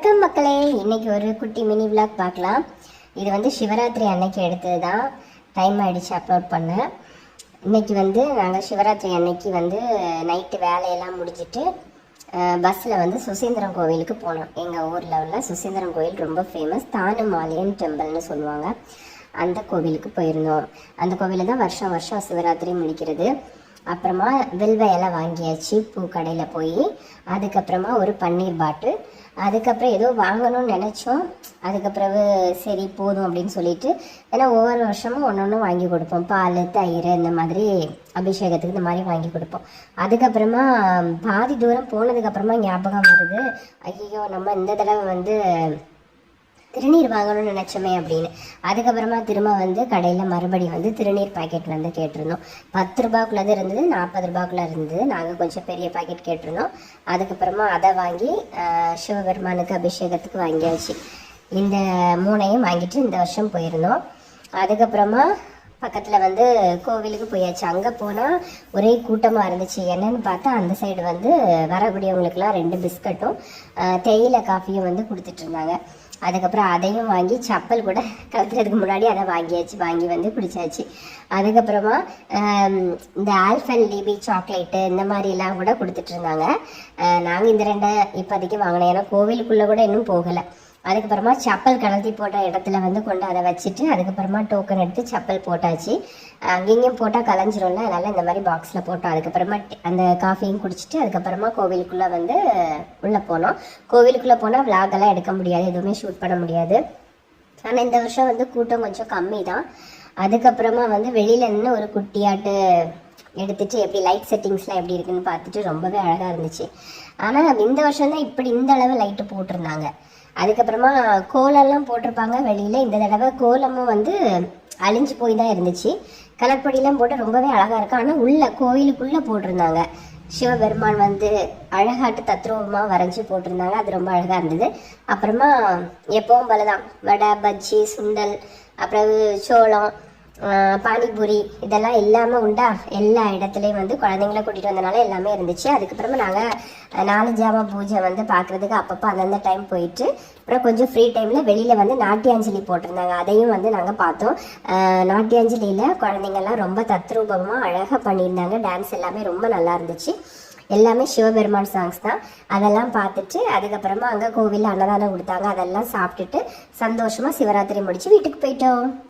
வணக்கம் மக்களே, இன்னைக்கு ஒரு குட்டி மினி விளாக் பார்க்கலாம். இது வந்து சிவராத்திரி அன்னைக்கு எடுத்தது தான். டைம் ஆயிடுச்சு அப்லோட் பண்ண. இன்னைக்கு வந்து நாங்கள் சிவராத்திரி அன்னைக்கு வந்து நைட்டு வேலையெல்லாம் முடிஞ்சிட்டு பஸ்ஸில் வந்து சுசீந்திரம் கோவிலுக்கு போனோம். எங்கள் ஊரில் உள்ள சுசீந்திரம் கோவில் ரொம்ப ஃபேமஸ், தானுமாலயம் டெம்பிள்னு சொல்லுவாங்க. அந்த கோவிலுக்கு போயிருந்தோம். அந்த கோவிலில் தான் வருஷம் வருஷம் சிவராத்திரி முடிக்கிறது. அப்புறமா வில்வ இலை வாங்கியாச்சு பூ கடையில் போய். அதுக்கப்புறமா ஒரு பன்னீர் பாட்டில். அதுக்கப்புறம் ஏதோ வாங்கணும்னு நினச்சோம். அதுக்கப்புறம் சரி போதும் அப்படின்னு சொல்லிட்டு, ஏன்னா ஒவ்வொரு வருஷமும் ஒன்று ஒன்று வாங்கி கொடுப்போம். பால், தயிர், இந்த மாதிரி அபிஷேகத்துக்கு இந்த மாதிரி வாங்கி கொடுப்போம். அதுக்கப்புறமா பாதி தூரம் போனதுக்கப்புறமா ஞாபகம் வருது, ஐயோ நம்ம இந்த தடவை வந்து திருநீர் வாங்கணும்னு நினச்சோமே அப்படின்னு. அதுக்கப்புறமா திரும்ப வந்து கடையில் மறுபடியும் வந்து திருநீர் பாக்கெட் வந்து கேட்டிருந்தோம். 10 ரூபாய்க்குள்ளது இருந்தது, 40 ரூபாய்க்குள்ள இருந்தது. நாங்கள் கொஞ்சம் பெரிய பாக்கெட் கேட்டிருந்தோம். அதுக்கப்புறமா அதை வாங்கி சிவபெருமானுக்கு அபிஷேகத்துக்கு வாங்கியாச்சு. இந்த 3ஐயும் வாங்கிட்டு இந்த வருஷம் போயிருந்தோம். அதுக்கப்புறமா பக்கத்தில் வந்து கோவிலுக்கு போயாச்சு. அங்கே போனால் ஒரே கூட்டமாக இருந்துச்சு. என்னன்னு பார்த்தா அந்த சைடு வந்து வரக்கூடியவங்களுக்குலாம் 2 பிஸ்கட்டும் தேயிலை காஃபியும் வந்து கொடுத்துட்டு இருந்தாங்க. அதுக்கப்புறம் அதையும் வாங்கி சப்பல் கூட கலத்துறதுக்கு முன்னாடி அதை வாங்கி வந்து குடிச்சாச்சு. அதுக்கப்புறமா இந்த ஆல்ஃபன் லிபி சாக்லேட்டு இந்த மாதிரிலாம் கூட கொடுத்துட்டு இருந்தாங்க. நாங்கள் இந்த 2 இப்போதைக்கு வாங்கினோம், ஏன்னா கோவிலுக்குள்ளே கூட இன்னும் போகலை. அதுக்கப்புறமா சப்பல் கலத்தி போட்ட இடத்துல வந்து கொண்டு அதை வச்சுட்டு அதுக்கப்புறமா டோக்கன் எடுத்து சப்பல் போட்டாச்சு. அங்கேயும் போட்டால் கலைஞ்சிரும்ல, அதனால் இந்த மாதிரி பாக்ஸில் போட்டோம். அதுக்கப்புறமா அந்த காஃபியும் குடிச்சிட்டு அதுக்கப்புறமா கோவிலுக்குள்ளே வந்து உள்ளே போனோம். கோவிலுக்குள்ளே போனால் விளாகெல்லாம் எடுக்க முடியாது, எதுவுமே ஷூட் பண்ண முடியாது. ஆனால் இந்த வருஷம் வந்து கூட்டம் கொஞ்சம் கம்மி தான். அதுக்கப்புறமா வந்து வெளியில் நின்று ஒரு குட்டியாட்டு எடுத்துட்டு எப்படி லைட் செட்டிங்ஸ்லாம் எப்படி இருக்குன்னு பார்த்துட்டு ரொம்பவே அழகாக இருந்துச்சு. ஆனால் இந்த வருஷம் தான் இப்படி இந்த அளவு லைட்டு போட்டிருந்தாங்க. அதுக்கப்புறமா கோலம்லாம் போட்டிருப்பாங்க வெளியில். இந்த தடவை கோலமும் வந்து அழிஞ்சு போய் தான் இருந்துச்சு. கலர்பொடியெலாம் போட்டு ரொம்பவே அழகாக இருக்கு. ஆனால் உள்ள கோயிலுக்குள்ளே போட்டிருந்தாங்க. சிவபெருமான் வந்து அழகாட்டு தத்ரூபமாக வரைஞ்சி போட்டிருந்தாங்க. அது ரொம்ப அழகாக இருந்தது. அப்புறமா எப்பவும் போலதான் வடை, பஜ்ஜி, சுண்டல், அப்புறம் சோளம், பானிபூரி இதெல்லாம் இல்லாமல் உண்டா எல்லா இடத்துலையும் வந்து குழந்தைங்கள கூட்டிகிட்டு வந்தனால எல்லாமே இருந்துச்சு. அதுக்கப்புறமா நாங்கள் 4 ஜாம பூஜை வந்து பார்க்குறதுக்கு அப்பப்போ அந்தந்த டைம் போயிட்டு, அப்புறம் கொஞ்சம் ஃப்ரீ டைமில் வெளியில் வந்து நாட்டியாஞ்சலி போட்டிருந்தாங்க. அதையும் வந்து நாங்கள் பார்த்தோம். நாட்டியாஞ்சலியில் குழந்தைங்கள்லாம் ரொம்ப தத்ரூபமாக அழகாக பண்ணியிருந்தாங்க. டான்ஸ் எல்லாமே ரொம்ப நல்லா இருந்துச்சு. எல்லாமே சிவபெருமான் சாங்ஸ் தான். அதெல்லாம் பார்த்துட்டு அதுக்கப்புறமா அங்கே கோவிலில் அன்னதானம் கொடுத்தாங்க. அதெல்லாம் சாப்பிட்டுட்டு சந்தோஷமாக சிவராத்திரி முடித்து வீட்டுக்கு போயிட்டோம்.